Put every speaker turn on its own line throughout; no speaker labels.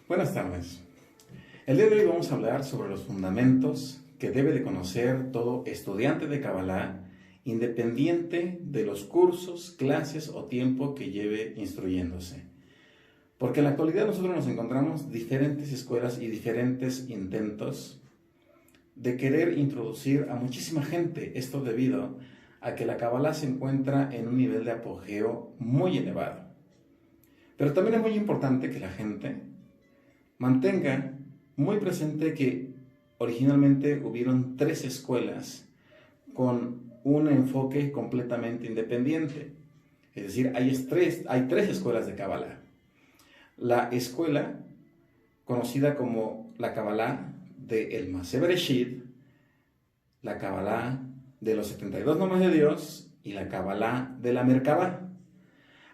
Buenas tardes. El día de hoy vamos a hablar sobre los fundamentos que debe de conocer todo estudiante de Kabbalah, independiente de los cursos, clases o tiempo que lleve instruyéndose. Porque en la actualidad nosotros nos encontramos diferentes escuelas y diferentes intentos de querer introducir a muchísima gente. Esto debido a que la Kabbalah se encuentra en un nivel de apogeo muy elevado. Pero también es muy importante que la gente mantenga muy presente que originalmente hubieron 3 escuelas con un enfoque completamente independiente. Es decir, hay 3 escuelas de Kabbalah. La escuela conocida como la Kabbalah de el Masé Bereshit, la Kabbalah de los 72 nombres de Dios y la Kabbalah de la Merkabah.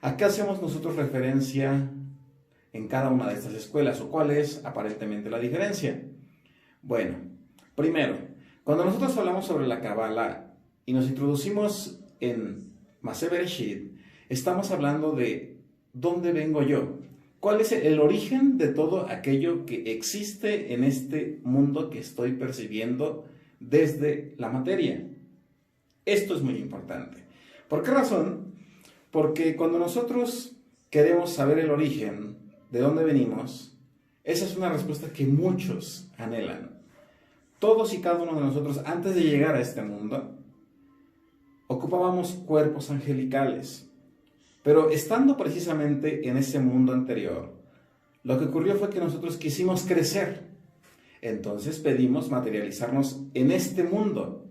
¿A qué hacemos nosotros referencia en cada una de estas escuelas o cuál es aparentemente la diferencia? Bueno, primero, cuando nosotros hablamos sobre la Kabbalah y nos introducimos en Masé Bereshit, estamos hablando de dónde vengo yo, cuál es el origen de todo aquello que existe en este mundo que estoy percibiendo desde la materia. Esto es muy importante. ¿Por qué razón? Porque cuando nosotros queremos saber el origen, de dónde venimos, esa es una respuesta que muchos anhelan. Todos y cada uno de nosotros, antes de llegar a este mundo, ocupábamos cuerpos angelicales. Pero estando precisamente en ese mundo anterior, lo que ocurrió fue que nosotros quisimos crecer. Entonces pedimos materializarnos en este mundo.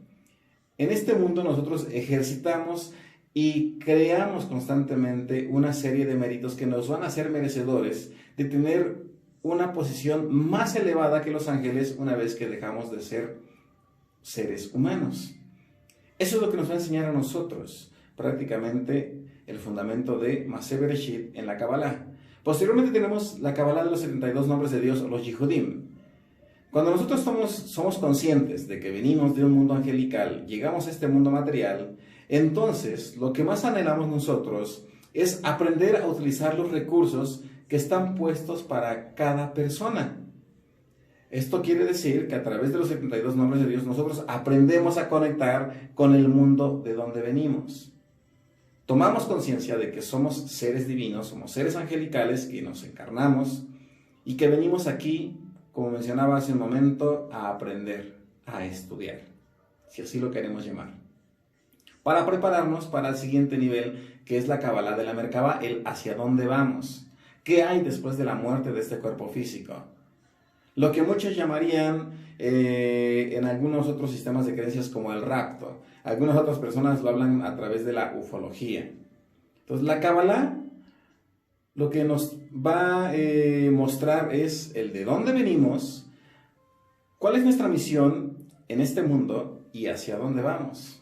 En este mundo nosotros ejercitamos y creamos constantemente una serie de méritos que nos van a hacer merecedores de tener una posición más elevada que los ángeles una vez que dejamos de ser seres humanos. Eso es lo que nos va a enseñar a nosotros prácticamente el fundamento de Masé Bereshit en la Kabbalah. Posteriormente tenemos la Kabbalah de los 72 nombres de Dios o los Yihudim. Cuando nosotros somos conscientes de que venimos de un mundo angelical, llegamos a este mundo material, entonces lo que más anhelamos nosotros es aprender a utilizar los recursos que están puestos para cada persona. Esto quiere decir que a través de los 72 nombres de Dios nosotros aprendemos a conectar con el mundo de donde venimos. Tomamos conciencia de que somos seres divinos, somos seres angelicales que nos encarnamos y que venimos aquí, como mencionaba hace un momento, a aprender, a estudiar, si así lo queremos llamar, para prepararnos para el siguiente nivel, que es la Kabbalah de la Merkabah, el hacia dónde vamos, qué hay después de la muerte de este cuerpo físico. Lo que muchos llamarían en algunos otros sistemas de creencias como el rapto. Algunas otras personas lo hablan a través de la ufología. Entonces la Kabbalah lo que nos va a mostrar es el de dónde venimos, cuál es nuestra misión en este mundo y hacia dónde vamos.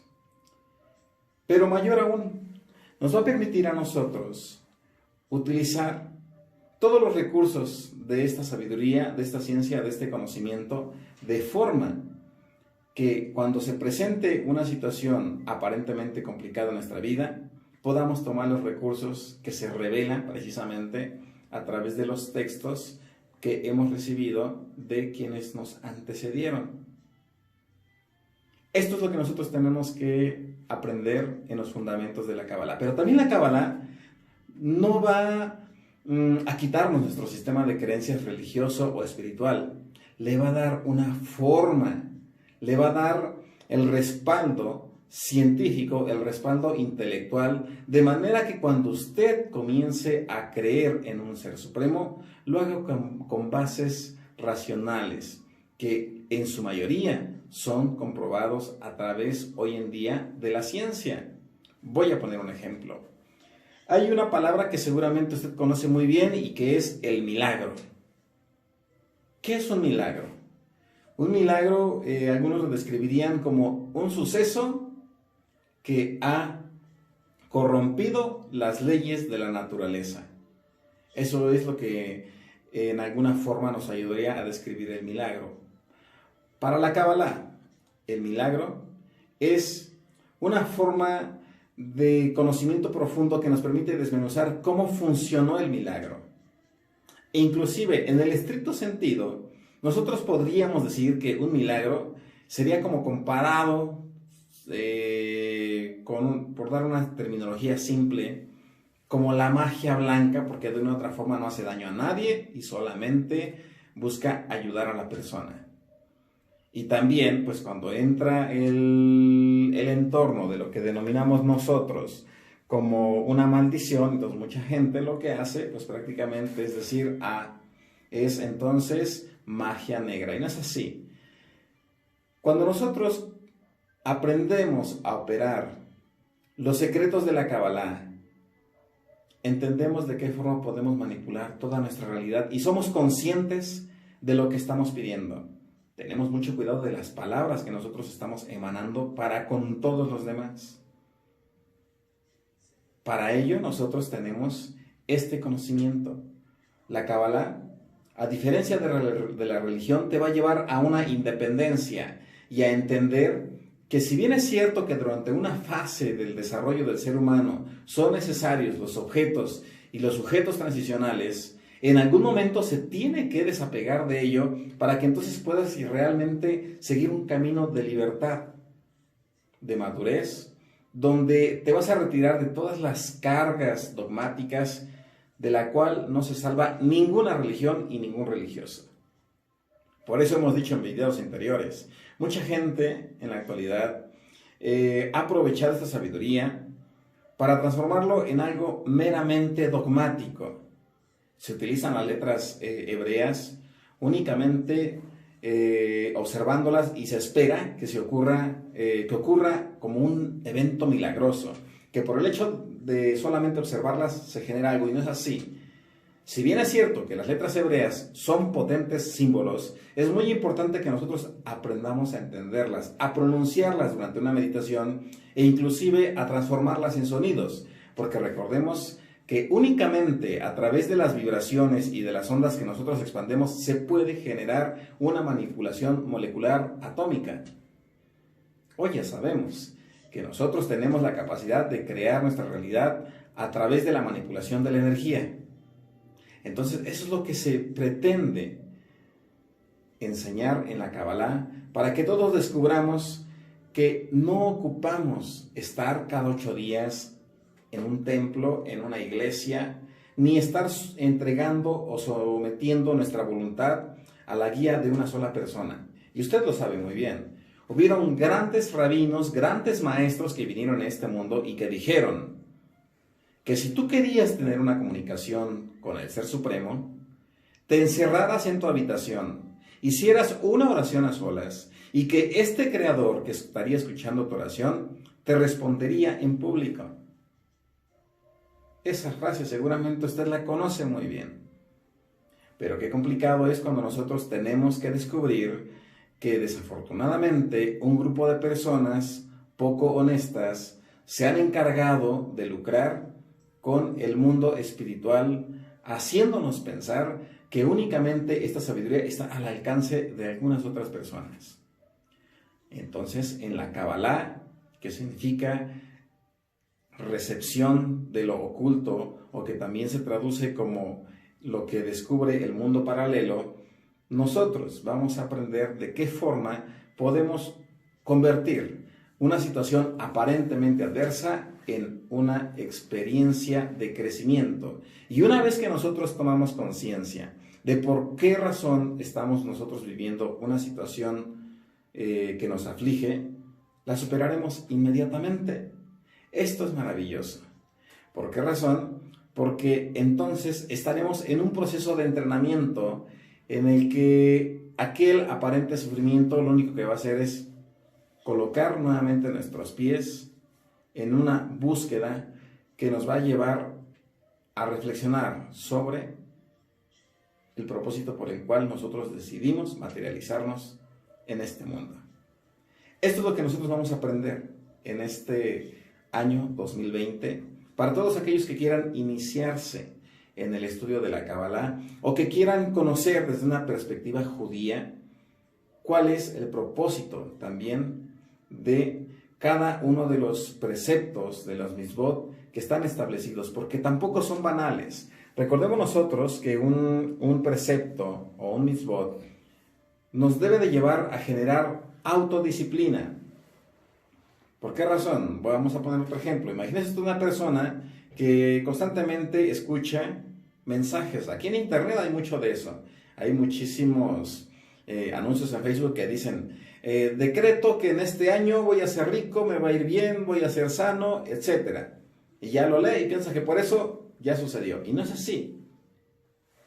Pero mayor aún, nos va a permitir a nosotros utilizar todos los recursos de esta sabiduría, de esta ciencia, de este conocimiento, de forma que cuando se presente una situación aparentemente complicada en nuestra vida, podamos tomar los recursos que se revelan precisamente a través de los textos que hemos recibido de quienes nos antecedieron. Esto es lo que nosotros tenemos que aprender en los fundamentos de la Kabbalah. Pero también la Kabbalah no va a quitarnos nuestro sistema de creencias religioso o espiritual. Le va a dar una forma, le va a dar el respaldo científico, el respaldo intelectual, de manera que cuando usted comience a creer en un ser supremo, lo haga con bases racionales, que en su mayoría son comprobados a través hoy en día de la ciencia. Voy a poner un ejemplo. Hay una palabra que seguramente usted conoce muy bien y que es el milagro. ¿Qué es un milagro? Un milagro, algunos lo describirían como un suceso que ha corrompido las leyes de la naturaleza. Eso es lo que en alguna forma nos ayudaría a describir el milagro. Para la Kabbalah, el milagro es una forma de conocimiento profundo que nos permite desmenuzar cómo funcionó el milagro. E inclusive, en el estricto sentido, nosotros podríamos decir que un milagro sería como comparado, por dar una terminología simple, como la magia blanca, porque de una u otra forma no hace daño a nadie y solamente busca ayudar a la persona. Y también, pues cuando entra el entorno de lo que denominamos nosotros como una maldición, entonces mucha gente lo que hace, pues prácticamente es decir, es entonces magia negra. Y no es así. Cuando nosotros aprendemos a operar los secretos de la Kabbalah, entendemos de qué forma podemos manipular toda nuestra realidad y somos conscientes de lo que estamos pidiendo. Tenemos mucho cuidado de las palabras que nosotros estamos emanando para con todos los demás. Para ello nosotros tenemos este conocimiento. La Kabbalah, a diferencia de la religión, te va a llevar a una independencia y a entender que si bien es cierto que durante una fase del desarrollo del ser humano son necesarios los objetos y los sujetos transicionales, en algún momento se tiene que desapegar de ello para que entonces puedas realmente seguir un camino de libertad, de madurez, donde te vas a retirar de todas las cargas dogmáticas de la cual no se salva ninguna religión y ningún religioso. Por eso hemos dicho en videos anteriores, mucha gente en la actualidad ha aprovechado esta sabiduría para transformarlo en algo meramente dogmático. Se utilizan las letras hebreas únicamente observándolas y se espera que ocurra como un evento milagroso, que por el hecho de solamente observarlas se genera algo, y no es así. Si bien es cierto que las letras hebreas son potentes símbolos, es muy importante que nosotros aprendamos a entenderlas, a pronunciarlas durante una meditación e inclusive a transformarlas en sonidos, porque recordemos que únicamente a través de las vibraciones y de las ondas que nosotros expandemos se puede generar una manipulación molecular atómica. Hoy ya sabemos que nosotros tenemos la capacidad de crear nuestra realidad a través de la manipulación de la energía. Entonces, eso es lo que se pretende enseñar en la Kabbalah, para que todos descubramos que no ocupamos estar cada 8 días en un templo, en una iglesia, ni estar entregando o sometiendo nuestra voluntad a la guía de una sola persona. Y usted lo sabe muy bien. Hubieron grandes rabinos, grandes maestros que vinieron a este mundo y que dijeron que si tú querías tener una comunicación con el Ser Supremo, te encerraras en tu habitación, hicieras una oración a solas y que este Creador que estaría escuchando tu oración te respondería en público. Esa frase seguramente usted la conoce muy bien. Pero qué complicado es cuando nosotros tenemos que descubrir que desafortunadamente un grupo de personas poco honestas se han encargado de lucrar con el mundo espiritual, haciéndonos pensar que únicamente esta sabiduría está al alcance de algunas otras personas. Entonces, en la Kabbalah, que significa recepción de lo oculto, o que también se traduce como lo que descubre el mundo paralelo, nosotros vamos a aprender de qué forma podemos convertir una situación aparentemente adversa en una experiencia de crecimiento. Y una vez que nosotros tomamos conciencia de por qué razón estamos nosotros viviendo una situación que nos aflige, la superaremos inmediatamente. Esto es maravilloso. ¿Por qué razón? Porque entonces estaremos en un proceso de entrenamiento en el que aquel aparente sufrimiento lo único que va a hacer es colocar nuevamente nuestros pies en una búsqueda que nos va a llevar a reflexionar sobre el propósito por el cual nosotros decidimos materializarnos en este mundo. Esto es lo que nosotros vamos a aprender en este año 2020 para todos aquellos que quieran iniciarse en el estudio de la Kabbalah o que quieran conocer desde una perspectiva judía cuál es el propósito también de cada uno de los preceptos de los mitzvot que están establecidos, porque tampoco son banales, Recordemos nosotros que un precepto o un mitzvot nos debe de llevar a generar autodisciplina. ¿Por qué razón? Vamos a poner otro ejemplo. Imagínese una persona que constantemente escucha mensajes. Aquí en internet hay mucho de eso. Hay muchísimos anuncios en Facebook que dicen, decreto que en este año voy a ser rico, me va a ir bien, voy a ser sano, etc. Y ya lo lee y piensa que por eso ya sucedió. Y no es así.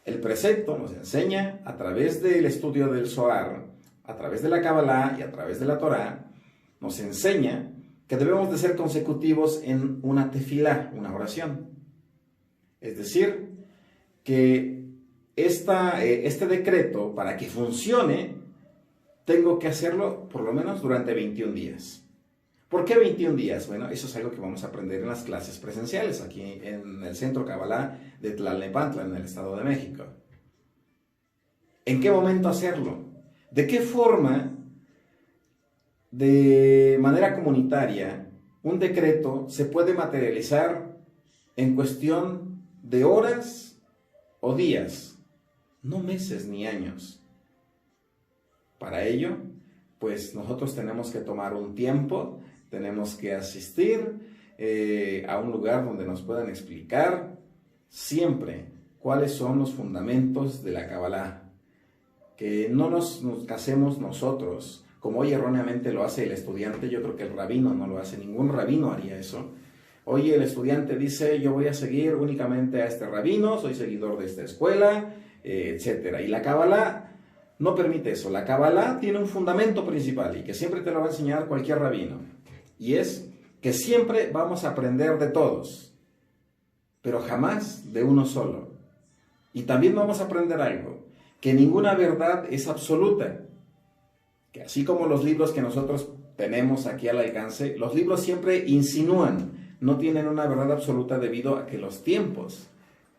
El precepto nos enseña a través del estudio del Zohar, a través de la Kabbalah y a través de la Torah, nos enseña que debemos de ser consecutivos en una tefilá, una oración. Es decir, que este decreto, para que funcione, tengo que hacerlo por lo menos durante 21 días. ¿Por qué 21 días? Bueno, eso es algo que vamos a aprender en las clases presenciales, aquí en el Centro Kabbalah de Tlalnepantla, en el Estado de México. ¿En qué momento hacerlo? ¿De qué forma, de manera comunitaria, un decreto se puede materializar en cuestión de horas o días, no meses ni años? Para ello, pues nosotros tenemos que tomar un tiempo, tenemos que asistir a un lugar donde nos puedan explicar siempre cuáles son los fundamentos de la Kabbalah. Que no nos casemos nosotros, como hoy erróneamente lo hace el estudiante. Yo creo que el rabino no lo hace, ningún rabino haría eso. Hoy el estudiante dice, yo voy a seguir únicamente a este rabino, soy seguidor de esta escuela, etc. Y la Kabbalah no permite eso. La Kabbalah tiene un fundamento principal y que siempre te lo va a enseñar cualquier rabino. Y es que siempre vamos a aprender de todos, pero jamás de uno solo. Y también vamos a aprender algo, que ninguna verdad es absoluta. Que así como los libros que nosotros tenemos aquí al alcance, los libros siempre insinúan, no tienen una verdad absoluta debido a que los tiempos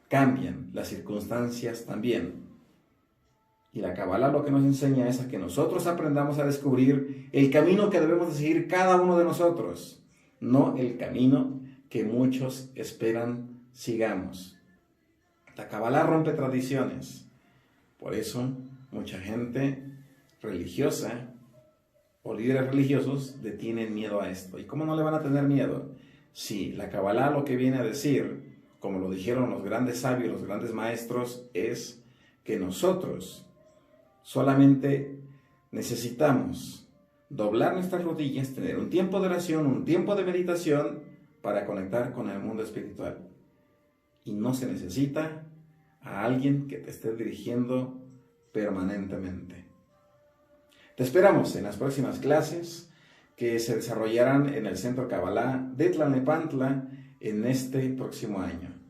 cambian, las circunstancias también. Y la Kabbalah lo que nos enseña es a que nosotros aprendamos a descubrir el camino que debemos de seguir cada uno de nosotros, no el camino que muchos esperan sigamos. La Kabbalah rompe tradiciones. Por eso, mucha gente religiosa o líderes religiosos le tienen miedo a esto. ¿Y cómo no le van a tener miedo? Si la Kabbalah lo que viene a decir, como lo dijeron los grandes sabios, los grandes maestros, es que nosotros solamente necesitamos doblar nuestras rodillas, tener un tiempo de oración, un tiempo de meditación para conectar con el mundo espiritual. Y no se necesita a alguien que te esté dirigiendo permanentemente. Te esperamos en las próximas clases que se desarrollarán en el Centro Kabbalah de Tlalnepantla en este próximo año.